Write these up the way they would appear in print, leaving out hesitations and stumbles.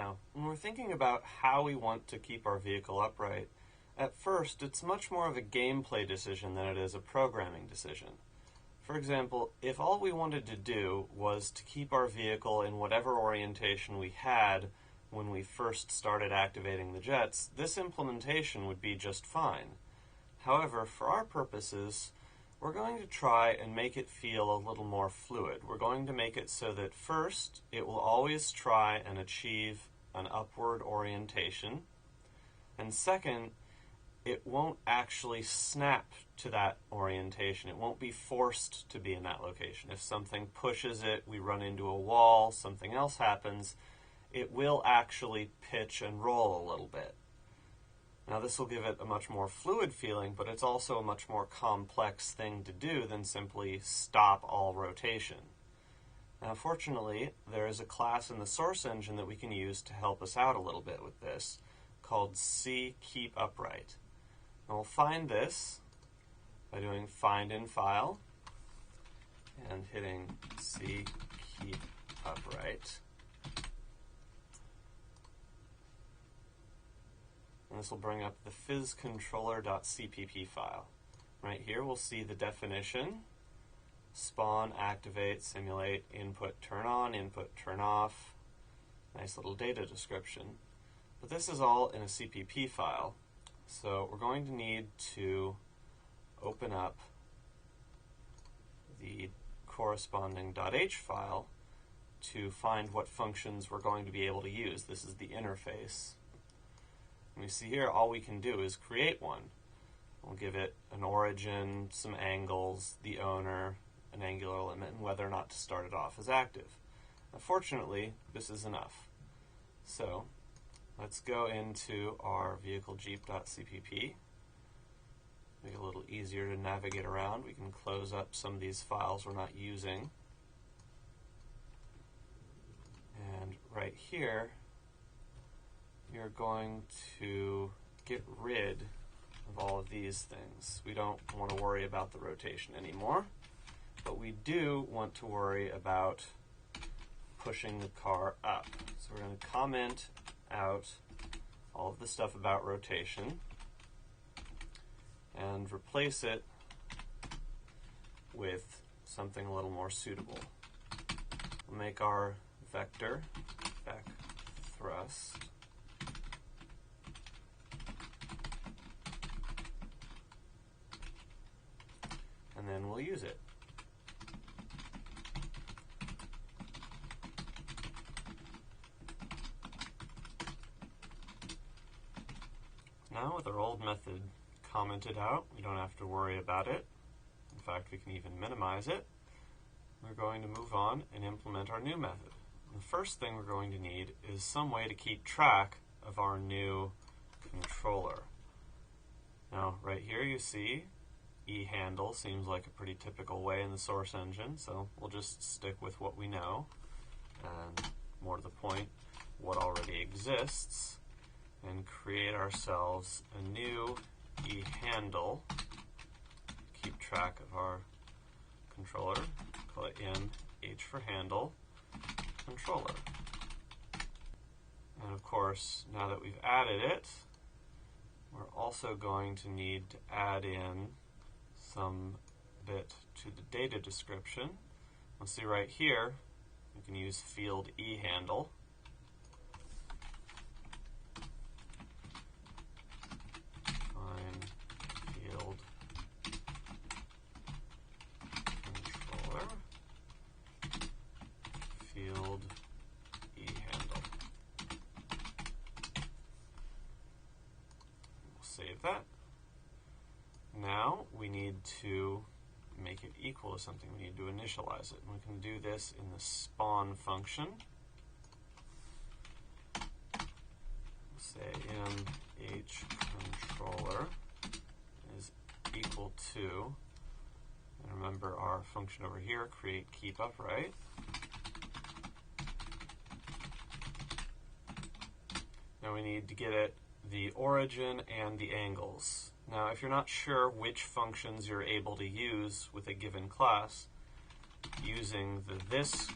Now, when we're thinking about how we want to keep our vehicle upright, at first it's much more of a gameplay decision than it is a programming decision. For example, if all we wanted to do was to keep our vehicle in whatever orientation we had when we first started activating the jets, this implementation would be just fine. However, for our purposes, we're going to try and make it feel a little more fluid. We're going to make it so that first, it will always try and achieve an upward orientation, and second, it won't actually snap to that orientation. It won't be forced to be in that location. If something pushes it, we run into a wall, something else happens, it will actually pitch and roll a little bit. Now this will give it a much more fluid feeling, but it's also a much more complex thing to do than simply stop all rotation. Now fortunately, there is a class in the source engine that we can use to help us out a little bit with this, called cKeepUpright. And we'll find this by doing find in file and hitting cKeepUpright. And this will bring up the physcontroller.cpp file. Right here we'll see the definition: spawn, activate, simulate, input, turn on, input, turn off. Nice little data description. But this is all in a CPP file. So we're going to need to open up the corresponding .h file to find what functions we're going to be able to use. This is the interface. And we see here all we can do is create one. We'll give it an origin, some angles, the owner, an angular limit, and whether or not to start it off as active. Unfortunately, this is enough. So let's go into our vehicle jeep.cpp. Make it a little easier to navigate around. We can close up some of these files we're not using. And right here, you're going to get rid of all of these things. We don't want to worry about the rotation anymore, but we do want to worry about pushing the car up. So we're going to comment out all of the stuff about rotation and replace it with something a little more suitable. We'll make our vector back thrust and then we'll use it. Now with our old method commented out, we don't have to worry about it. In fact, we can even minimize it. We're going to move on and implement our new method. The first thing we're going to need is some way to keep track of our new controller. Now, right here you see eHandle seems like a pretty typical way in the source engine, so we'll just stick with what we know, and more to the point, what already exists, and create ourselves a new eHandle. Keep track of our controller. Call it H for handle, controller. And of course, now that we've added it, we're also going to need to add in some bit to the data description. We'll see right here, we can use field eHandle. Save that. Now we need to make it equal to something. We need to initialize it. And we can do this in the spawn function. Say mHController is equal to, and remember our function over here, create keep upright. Now we need to get it the origin and the angles. Now, if you're not sure which functions you're able to use with a given class, using the this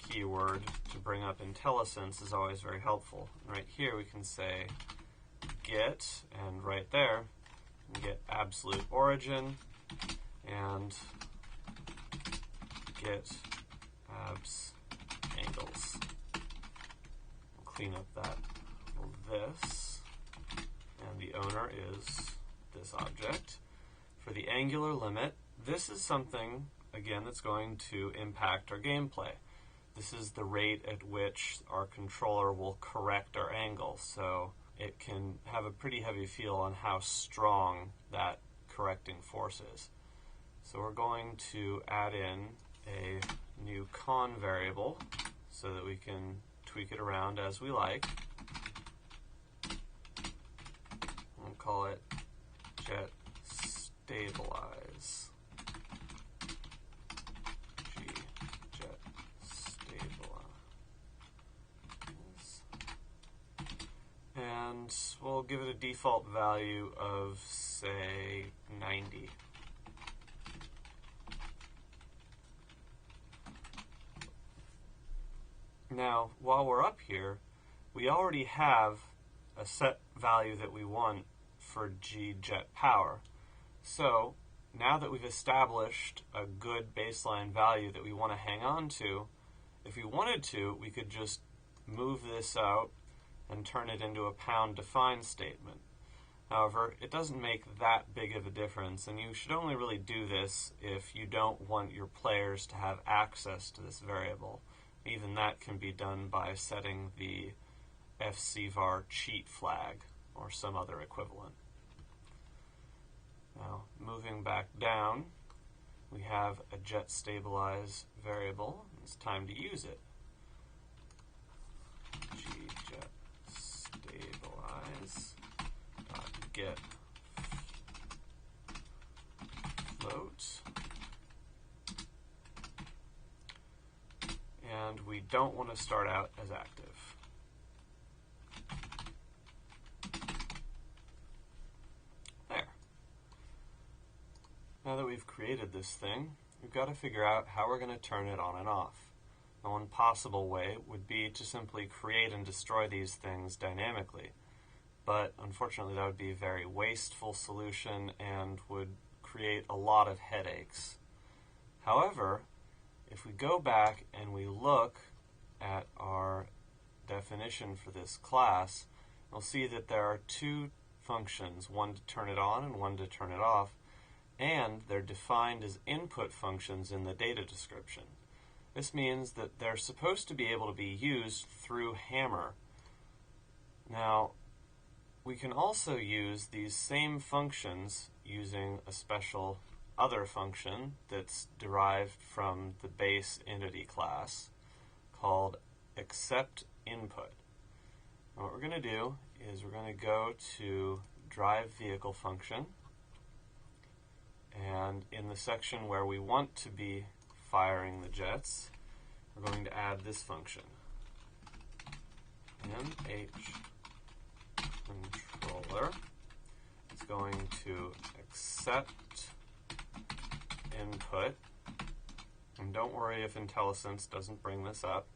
keyword to bring up IntelliSense is always very helpful. And right here we can say get, and right there we get absolute origin and get abs angles. We'll clean up that this, and the owner is this object. For the angular limit, this is something, again, that's going to impact our gameplay. This is the rate at which our controller will correct our angle, so it can have a pretty heavy feel on how strong that correcting force is. So we're going to add in a new con variable so that we can tweak it around as we like. We'll call it jet stabilize. Jet stabilize. And we'll give it a default value of, say, 90. Now, while we're up here, we already have a set value that we want for G-jet power. So, now that we've established a good baseline value that we want to hang on to, if we wanted to, we could just move this out and turn it into a pound define statement. However, it doesn't make that big of a difference, and you should only really do this if you don't want your players to have access to this variable. Even that can be done by setting the fcvar cheat flag or some other equivalent. Now, moving back down, we have a jet stabilize variable. It's time to use it. Gjet stabilize get float. And we don't want to start out as active. There. Now that we've created this thing, we've got to figure out how we're going to turn it on and off. Now, one possible way would be to simply create and destroy these things dynamically. But unfortunately, that would be a very wasteful solution and would create a lot of headaches. However, if we go back and we look at our definition for this class, we'll see that there are two functions, one to turn it on and one to turn it off, and they're defined as input functions in the data description. This means that they're supposed to be able to be used through Hammer. Now, we can also use these same functions using a special other function that's derived from the base entity class called accept input. And what we're going to do is we're going to go to drive vehicle function, and in the section where we want to be firing the jets, we're going to add this function, mh controller. It's going to accept input, and don't worry if IntelliSense doesn't bring this up.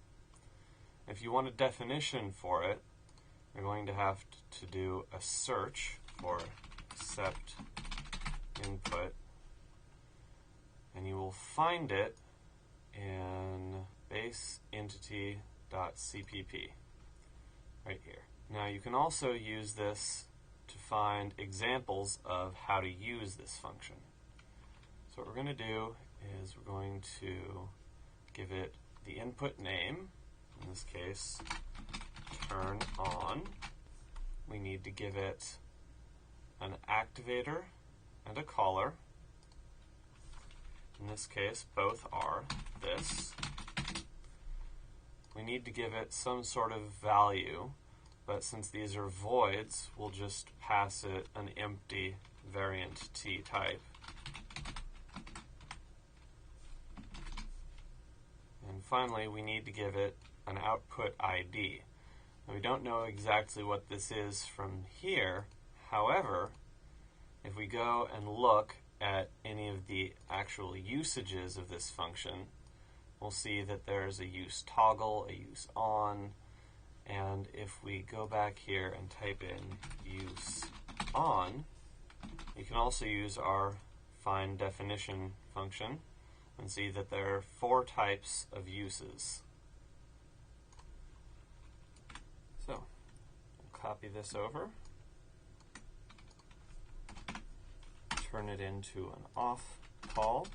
If you want a definition for it, you're going to have to do a search for accept input, and you will find it in baseentity.cpp right here. Now, you can also use this to find examples of how to use this function. So what we're going to do is we're going to give it the input name, in this case, turn on. We need to give it an activator and a caller. In this case, both are this. We need to give it some sort of value, but since these are voids, we'll just pass it an empty variant t type. And finally, we need to give it an output ID. Now, we don't know exactly what this is from here. However, if we go and look at any of the actual usages of this function, we'll see that there's a use toggle, a use on, and if we go back here and type in use on, you can also use our find definition function and see that there are 4 types of uses. So, we'll copy this over, turn it into an off call,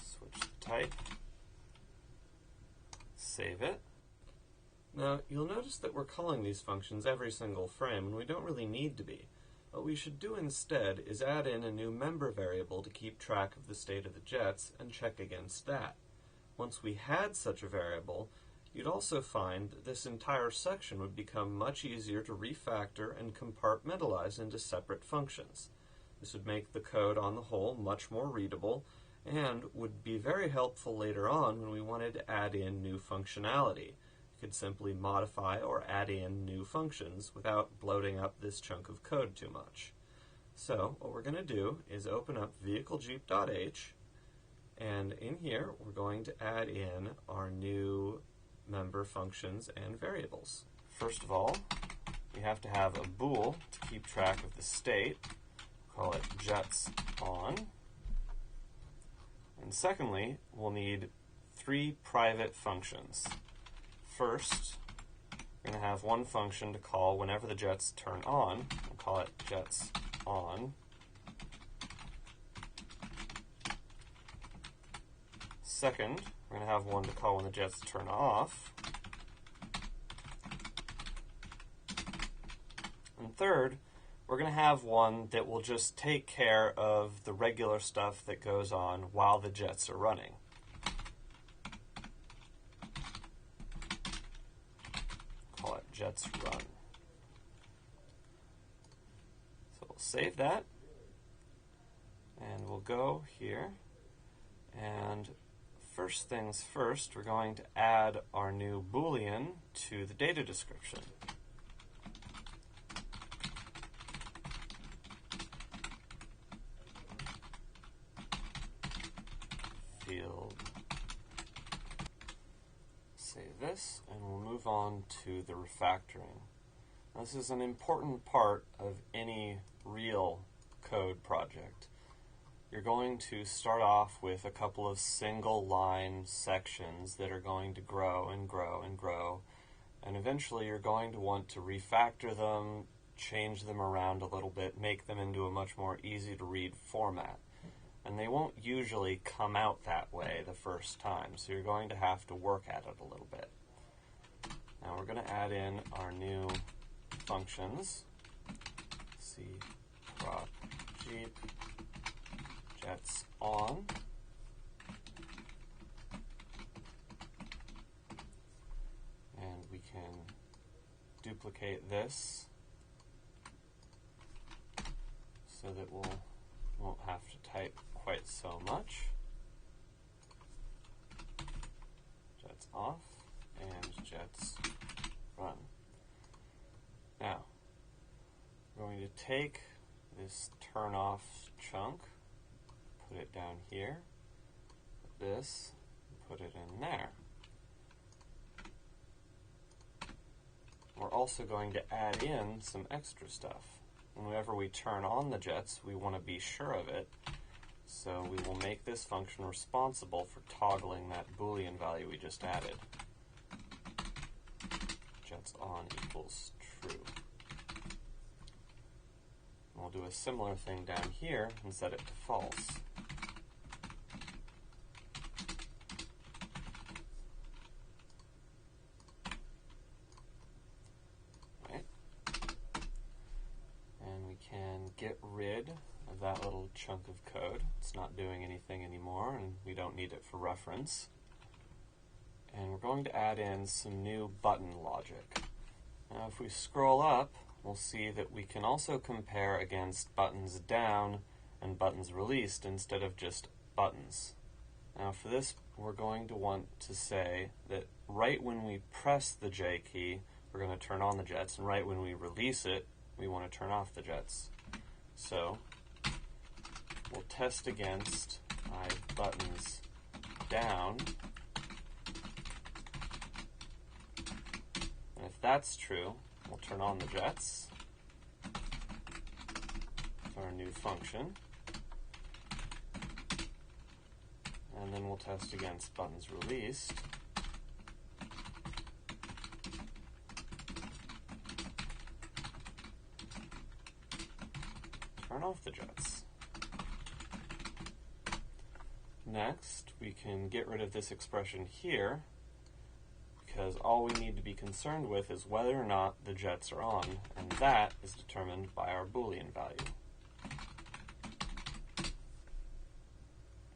switch the type, save it. Now, you'll notice that we're calling these functions every single frame, and we don't really need to be. What we should do instead is add in a new member variable to keep track of the state of the jets and check against that. Once we had such a variable, you'd also find that this entire section would become much easier to refactor and compartmentalize into separate functions. This would make the code on the whole much more readable and would be very helpful later on when we wanted to add in new functionality. You could simply modify or add in new functions without bloating up this chunk of code too much. So what we're going to do is open up vehiclejeep.h, and in here we're going to add in our new member functions and variables. First of all, we have to have a bool to keep track of the state. Call it jets on. And secondly, we'll need 3 private functions. First, we're going to have one function to call whenever the jets turn on. We'll call it jets on. Second, we're going to have one to call when the jets turn off. And third, we're going to have one that will just take care of the regular stuff that goes on while the jets are running. Call it jets run. So we'll save that, and we'll go here, and first things first, we're going to add our new Boolean to the data description. Field. Save this, and we'll move on to the refactoring. Now, this is an important part of any real code project. You're going to start off with a couple of single-line sections that are going to grow and grow and grow, and eventually you're going to want to refactor them, change them around a little bit, make them into a much more easy-to-read format. And they won't usually come out that way the first time, so you're going to have to work at it a little bit. Now we're going to add in our new functions. C prop jeep jets on. And we can duplicate this so that we won't have to type quite so much. Jets off and jets run. Now, we're going to take this turn off chunk, put it down here, put this, put it in there. We're also going to add in some extra stuff. Whenever we turn on the jets, we want to be sure of it. So we will make this function responsible for toggling that Boolean value we just added. Jets on equals true. And we'll do a similar thing down here and set it to false. Get rid of that little chunk of code. It's not doing anything anymore, and we don't need it for reference. And we're going to add in some new button logic. Now, if we scroll up, we'll see that we can also compare against buttons down and buttons released instead of just buttons. Now, for this, we're going to want to say that right when we press the J key, we're going to turn on the jets, and right when we release it, we want to turn off the jets. So we'll test against my buttons down. And if that's true, we'll turn on the jets to our new function. And then we'll test against buttons released. Turn off the jets. Next, we can get rid of this expression here, because all we need to be concerned with is whether or not the jets are on, and that is determined by our Boolean value.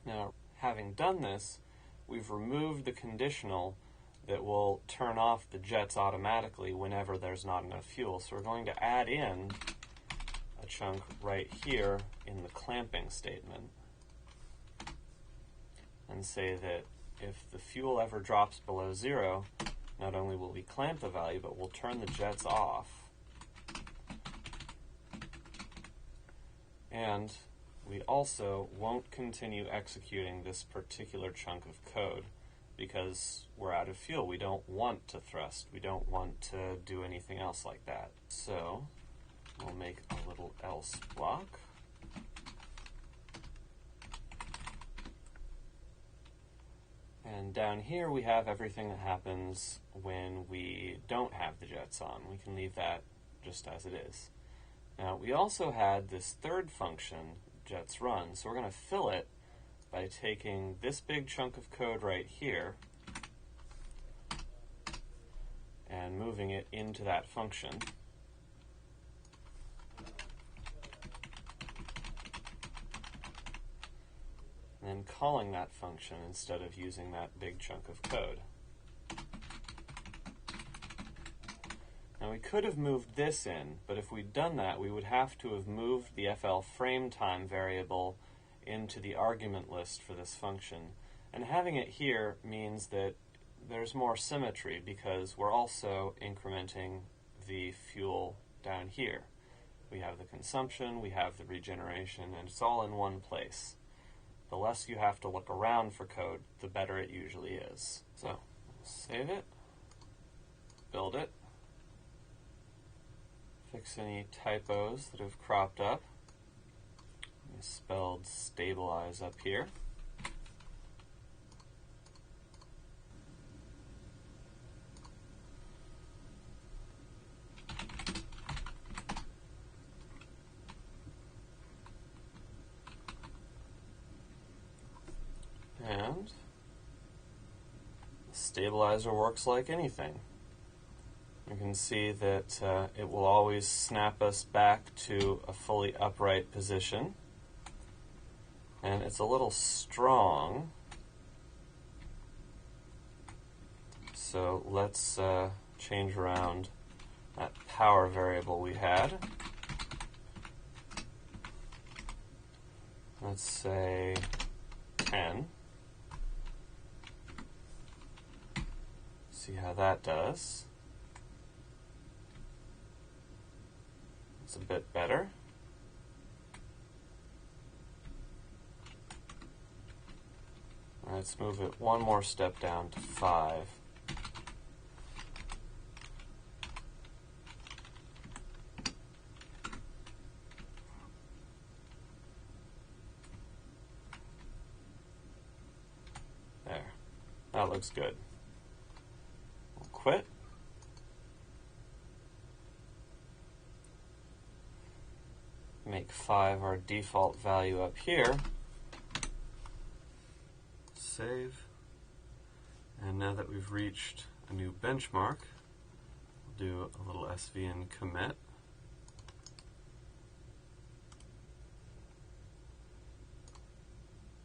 Now, having done this, we've removed the conditional that will turn off the jets automatically whenever there's not enough fuel. So we're going to add in a chunk right here in the clamping statement and say that if the fuel ever drops below 0, not only will we clamp the value, but we'll turn the jets off. And we also won't continue executing this particular chunk of code because we're out of fuel. We don't want to thrust. We don't want to do anything else like that. So we'll make a little else block. And down here we have everything that happens when we don't have the jets on. We can leave that just as it is. Now we also had this third function, jets run, so we're going to fill it by taking this big chunk of code right here and moving it into that function. And then calling that function instead of using that big chunk of code. Now we could have moved this in, but if we'd done that, we would have to have moved the FL frame time variable into the argument list for this function. And having it here means that there's more symmetry because we're also incrementing the fuel down here. We have the consumption, we have the regeneration, and it's all in one place. The less you have to look around for code, the better it usually is. So, save it, build it, fix any typos that have cropped up. I spelled stabilize up here. And the stabilizer works like anything. You can see that it will always snap us back to a fully upright position. And it's a little strong. So let's change around that power variable we had. Let's say 10. See how that does. It's a bit better. Let's move it one more step down to 5. There. That looks good. We'll quit. Make 5 our default value up here. Save. And now that we've reached a new benchmark, we'll do a little svn commit.